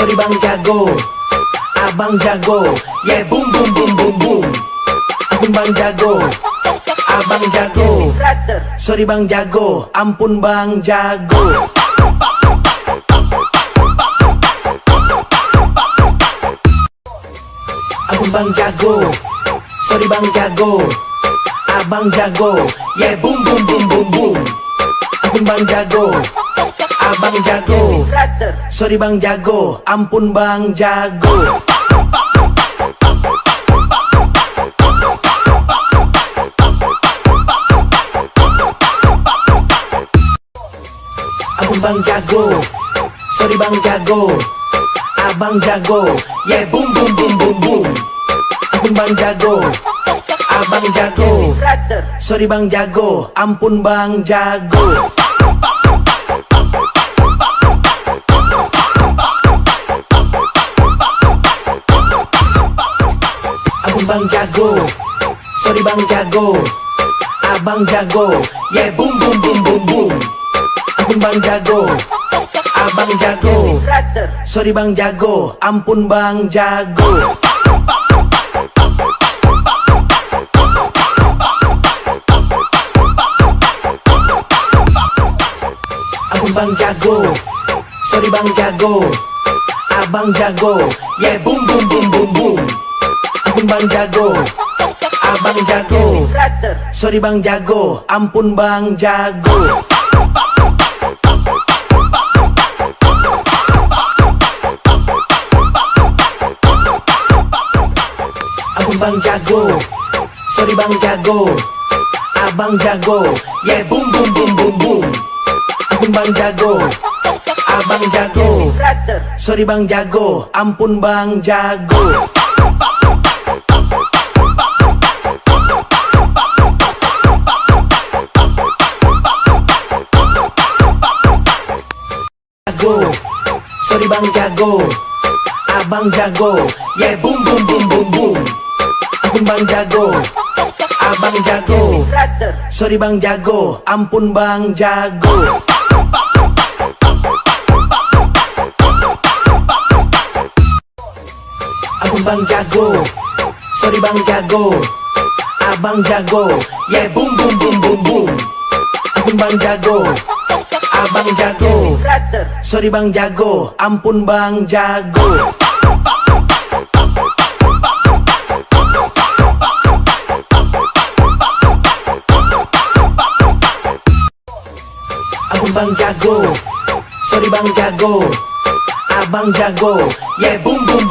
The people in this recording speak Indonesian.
sorry bang jago, abang jago, yeah boom boom boom boom boom. Ampun bang jago, abang jago, sorry bang jago, ampun bang jago. Ampun bang jago, sorry bang jago, abang jago, yeah boom boom boom boom boom. Ampun bang jago, abang jago, sorry bang jago, ampun bang jago. Ampun bang jago, sorry bang jago, abang jago, yeah boom boom boom boom boom. Ampun bang jago, abang jago, sorry bang jago, ampun bang jago. Ampun bang jago, sorry bang jago, abang jago, yeah boom boom boom boom boom. Ampun bang jago, abang jago, sorry bang jago, ampun bang jago. Ampun bang jago, sorry bang jago, abang jago, yeah boom boom boom boom boom. Ampun bang jago, abang jago, sorry bang jago, ampun bang jago. Ampun bang jago, sorry bang jago, abang jago, yeah boom boom boom boom boom. Ampun bang jago, abang jago, sorry bang jago, ampun bang jago. Jago, sorry bang jago, abang jago, yeah boom boom boom boom boom. Ampun bang jago, abang jago, sorry bang jago, ampun bang jago. Ampun bang jago, sorry bang jago, abang jago, yeah boom boom boom boom boom. Ampun bang jago, abang jago, sorry bang jago, ampun bang jago. Ampun bang jago, sorry bang jago, abang jago, yeah boom boom